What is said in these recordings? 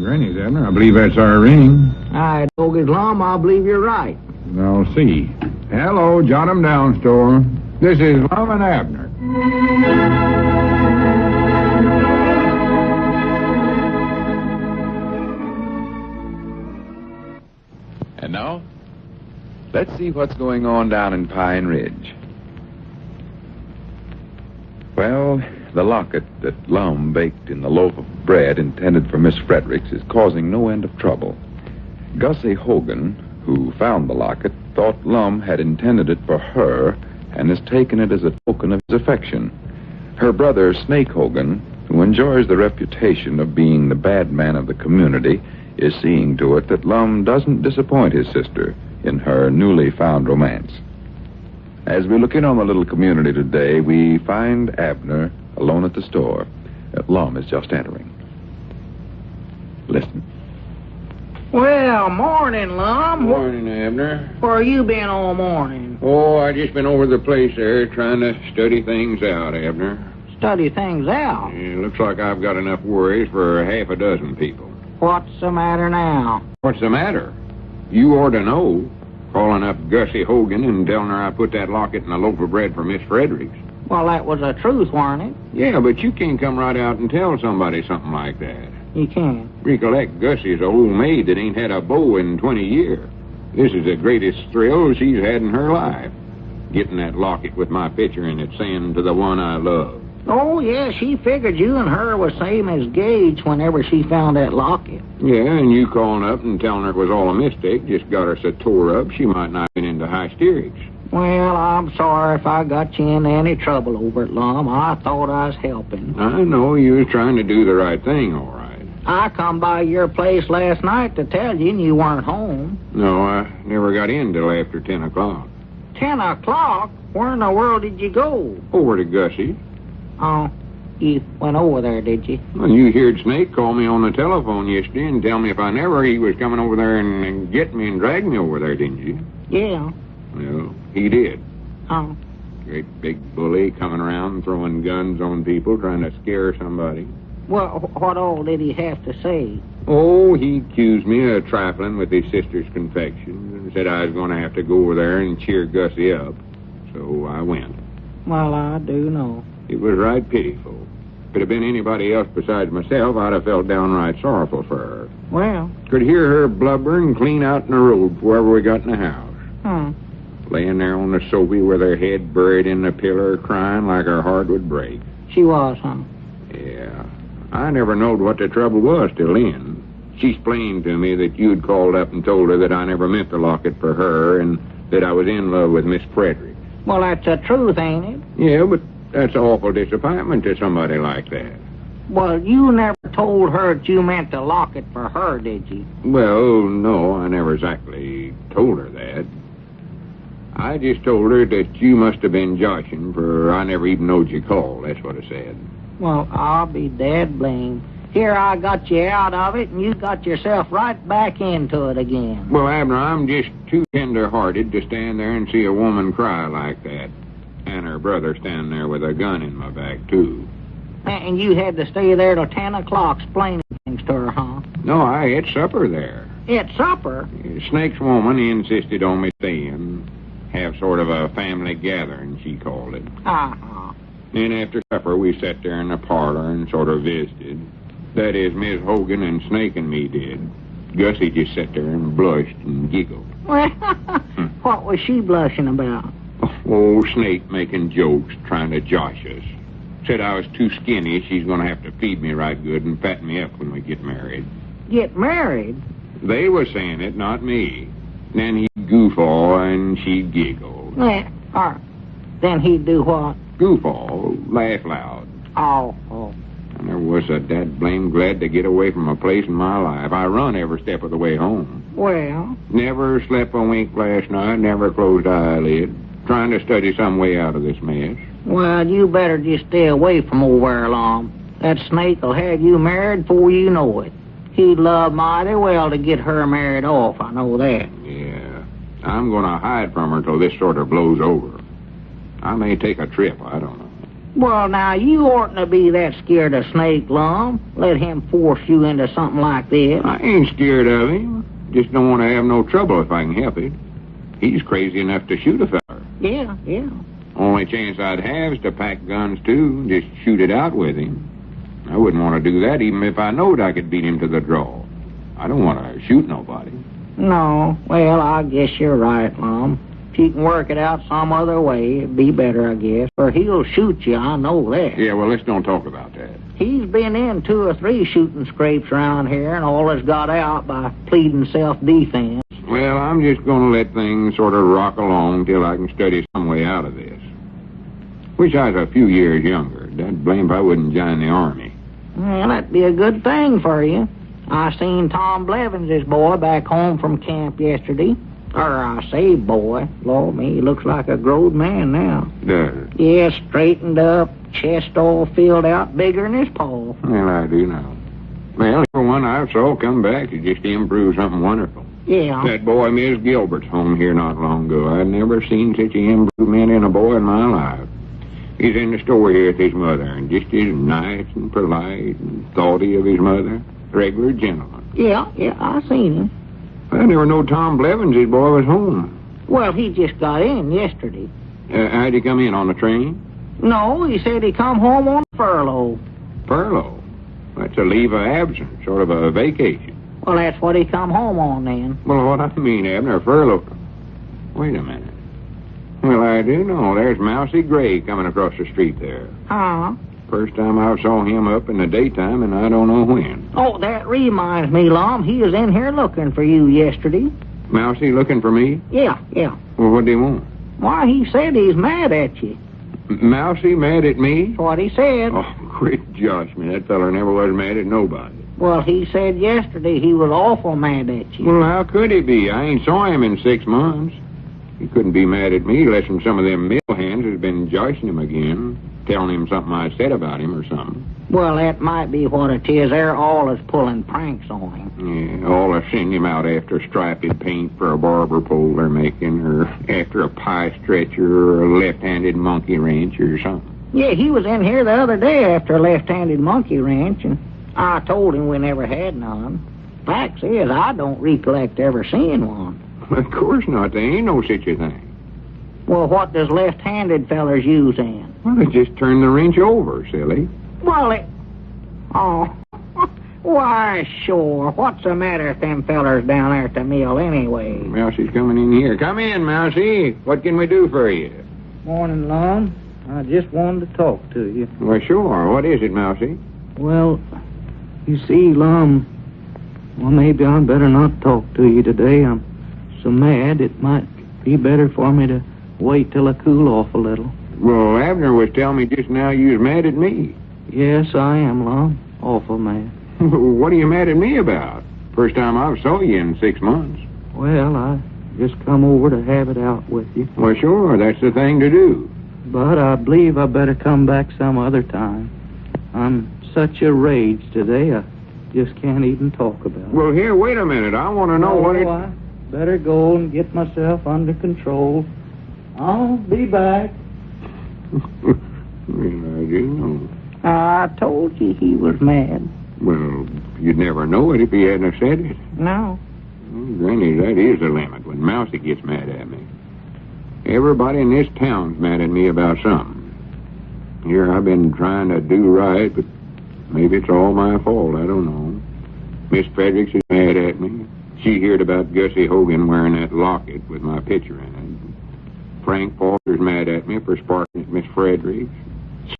Granny's, Abner. I believe that's our ring. I told his Lum, I believe you're right. I'll see. Hello, jot'em down store. This is Lum and Abner. And now, let's see what's going on down in Pine Ridge. Well, the locket that Lum baked in the loaf of bread intended for Miss Fredericks is causing no end of trouble. Gussie Hogan, who found the locket, thought Lum had intended it for her and has taken it as a token of his affection. Her brother, Snake Hogan, who enjoys the reputation of being the bad man of the community, is seeing to it that Lum doesn't disappoint his sister in her newly found romance. As we look in on the little community today, we find Abner alone at the store. Lum is just entering. Listen. Well, morning, Lum. Morning, Abner. Where you been all morning? Oh, I just been over the place there trying to study things out, Abner. Study things out. It looks like I've got enough worries for half a dozen people. What's the matter now? What's the matter? You ought to know. Calling up Gussie Hogan and telling her I put that locket in a loaf of bread for Miss Fredericks. Well, that was the truth, wasn't it? Yeah, but you can't come right out and tell somebody something like that. You can't. Recollect, Gussie's a old maid that ain't had a beau in 20 years. This is the greatest thrill she's had in her life. Getting that locket with my picture in it, saying to the one I love. Oh, yeah, she figured you and her was same as Gage whenever she found that locket. Yeah, and you calling up and telling her it was all a mistake just got her so tore up she might not have been into hysterics. Well, I'm sorry if I got you into any trouble over it, Lum. I thought I was helping. I know you was trying to do the right thing, all right. I come by your place last night to tell you and you weren't home. No, I never got in till after 10 o'clock. 10 o'clock? Where in the world did you go? Over to Gussie. Oh, you went over there, did you? Well, you heard Snake call me on the telephone yesterday and tell me if I never, he was coming over there and get me and drag me over there, didn't you? Yeah. Well, he did. Oh. Great big bully coming around throwing guns on people, trying to scare somebody. Well, what all did he have to say? Oh, he accused me of trifling with his sister's confections and said I was going to have to go over there and cheer Gussie up. So I went. Well, I do know. It was right pitiful. If it had been anybody else besides myself, I'd have felt downright sorrowful for her. Well? Could hear her blubbering clean out in the road before we got in the house. Laying there on the sofa with her head buried in the pillow, crying like her heart would break. She was, huh? Yeah. I never knowed what the trouble was till then. She explained to me that you'd called up and told her that I never meant the locket for her and that I was in love with Miss Fredericks. Well, that's the truth, ain't it? Yeah, but that's an awful disappointment to somebody like that. Well, you never told her that you meant the locket for her, did you? Well, no, I never exactly told her that. I just told her that you must have been joshing, for I never even knowed you called. That's what I said. Well, I'll be dead blamed. Here I got you out of it, and you got yourself right back into it again. Well, Abner, I'm just too tender-hearted to stand there and see a woman cry like that. And her brother standing there with a gun in my back, too. And you had to stay there till 10 o'clock explaining things to her, huh? No, I ate supper there. Ate supper? Snake's woman insisted on me staying. Have sort of a family gathering, she called it. Uh-huh. Then after supper, we sat there in the parlor and sort of visited. That is, Miss Hogan and Snake and me did. Gussie just sat there and blushed and giggled. Well, what was she blushing about? Oh, Snake making jokes, trying to josh us. Said I was too skinny, she's going to have to feed me right good and fatten me up when we get married. Get married? They were saying it, not me. Then he'd goof all and she'd giggle. Then he'd do what? Goof all, laugh loud. Oh. I never was so dad blame glad to get away from a place in my life. I run every step of the way home. Well? Never slept a wink last night, never closed an eyelid. Trying to study some way out of this mess. Well, you better just stay away from over there long. That Snake will have you married before you know it. He'd love mighty well to get her married off, I know that. Yeah. I'm going to hide from her till this sort of blows over. I may take a trip, I don't know. Well, now, you oughtn't to be that scared of Snake, Lum. Let him force you into something like this. I ain't scared of him. Just don't want to have no trouble if I can help it. He's crazy enough to shoot a feller. Yeah. Only chance I'd have is to pack guns, too, and just shoot it out with him. I wouldn't want to do that even if I knowed I could beat him to the draw. I don't want to shoot nobody. No, well, I guess you're right, Lum. If you can work it out some other way, it'd be better, I guess. Or he'll shoot you, I know that. Yeah, well, let's don't talk about that. He's been in 2 or 3 shooting scrapes around here and all has got out by pleading self-defense. Well, I'm just going to let things sort of rock along till I can study some way out of this. Wish I was a few years younger. Dad blamed if I wouldn't join the army. Well, that'd be a good thing for you. I seen Tom Blevins' boy back home from camp yesterday. Or I say boy. Lord me, he looks like a grown man now. Does? Yeah, straightened up, chest all filled out, bigger than his paw. Well, I do know. Well, everyone I saw come back to just improve something wonderful. Yeah. That boy, Miss Gilbert's home here not long ago. I'd never seen such an improvement in a boy in my life. He's in the store here with his mother, and just as nice and polite and thoughty of his mother. Regular gentleman. Yeah, I seen him. I never know Tom Blevins, his boy, was home. Well, he just got in yesterday. How'd he come in, on the train? No, he said he come home on furlough. Furlough? That's a leave of absence, sort of a vacation. Well, that's what he come home on then. Well, what I mean, Abner, furlough. Wait a minute. Well, I do know. There's Mousy Gray coming across the street there. Huh? First time I saw him up in the daytime, and I don't know when. Oh, that reminds me, Lum. He was in here looking for you yesterday. Mousy looking for me? Yeah. Well, what do you want? Why, he said he's mad at you. Mousy mad at me? That's what he said. Oh, great Josh, man. That feller never was mad at nobody. Well, he said yesterday he was awful mad at you. Well, how could he be? I ain't saw him in 6 months. He couldn't be mad at me unless some of them mill hands has been joshing him again, telling him something I said about him or something. Well, that might be what it is. They're all is pulling pranks on him. Yeah, all I send him out after striped paint for a barber pole they're making, or after a pie stretcher, or a left-handed monkey wrench or something. Yeah, he was in here the other day after a left-handed monkey wrench, and I told him we never had none. Fact is, I don't recollect ever seeing one. Of course not. There ain't no such a thing. Well, what does left-handed fellers use then? Well, they just turn the wrench over, silly. Well, oh, why, sure. What's the matter with them fellers down there at the mill anyway? Mousie's coming in here. Come in, Mousie. What can we do for you? Morning, Lum. I just wanted to talk to you. Well, sure. What is it, Mousie? Well, you see, Lum, well, maybe I better not talk to you today. I'm so mad it might be better for me to wait till I cool off a little. Well, Abner was telling me just now you was mad at me. Yes, I am, Lum. Awful mad. What are you mad at me about? First time I saw you in 6 months. Well, I just come over to have it out with you. Well, sure, that's the thing to do. But I believe I better come back some other time. I'm such a rage today, I just can't even talk about it. Well, here, wait a minute. I want to know what it... I better go and get myself under control. I'll be back. Well, I do know. I told you he was mad. Well, you'd never know it if he hadn't have said it. No. Well, Granny, that is the limit when Mousie gets mad at me. Everybody in this town's mad at me about something. Here I've been trying to do right, but maybe it's all my fault. I don't know. Miss Fredericks is mad at me. She heard about Gussie Hogan wearing that locket with my picture in it. Frank Foster's mad at me for sparking at Miss Fredericks.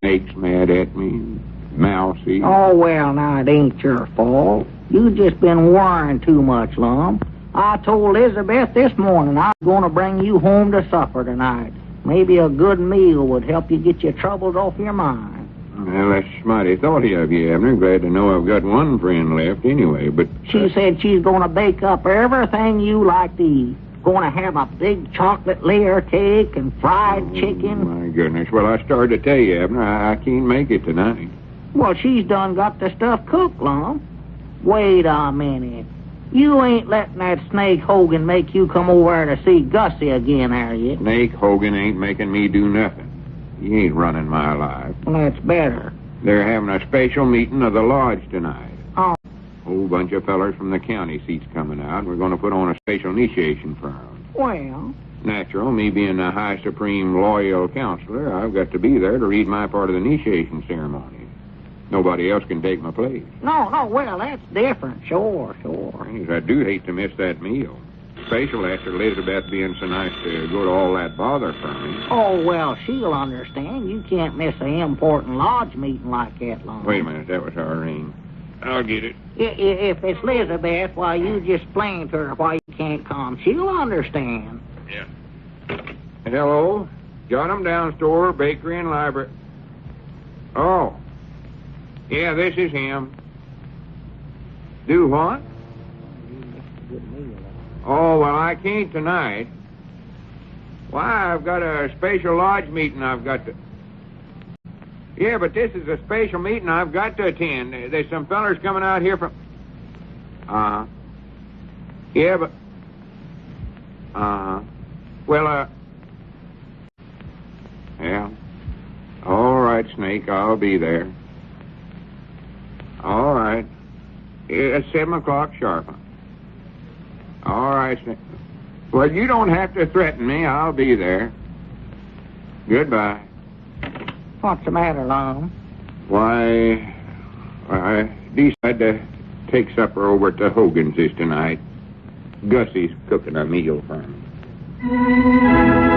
Snake's mad at me. Mousie. Oh, well, now, it ain't your fault. You just been worrying too much, Lum. I told Elizabeth this morning I was going to bring you home to supper tonight. Maybe a good meal would help you get your troubles off your mind. Well, that's mighty thoughty of you, Abner. Glad to know I've got one friend left anyway, but... She said she's going to bake up everything you like to eat. Going to have a big chocolate layer cake and fried chicken. My goodness. Well, I started to tell you, Abner, I can't make it tonight. Well, she's done got the stuff cooked, Lum. Wait a minute. You ain't letting that Snake Hogan make you come over to see Gussie again, are you? Snake Hogan ain't making me do nothing. You ain't running my life. Well, that's better. They're having a special meeting of the lodge tonight. Oh. Whole bunch of fellers from the county seats coming out. We're going to put on a special initiation for 'em. Well, Natural, me being the high supreme loyal counselor, I've got to be there to read my part of the initiation ceremony. Nobody else can take my place. no, well, that's different. Sure. Things, I do hate to miss that meal. Special after Elizabeth being so nice to go to all that bother for me. Oh, well, she'll understand. You can't miss an important lodge meeting like that, Lum. Wait a minute, that was our ring. I'll get it. If it's Elizabeth, why, you just explain to her why you can't come. She'll understand. Yeah. Hello? Jot'em down store, bakery, and library. Oh. Yeah, this is him. Do what? Oh, well, I can't tonight. Why, I've got a special lodge meeting I've got to... Yeah, but this is a special meeting I've got to attend. There's some fellers coming out here from... Uh-huh. Yeah, but... Uh-huh. Well, Yeah. All right, Snake, I'll be there. All right. It's 7 o'clock sharp. All right, Snake. Well, you don't have to threaten me. I'll be there. Goodbye. What's the matter, Lum? Why, I decided to take supper over to Hogan's tonight. Gussie's cooking a meal for me.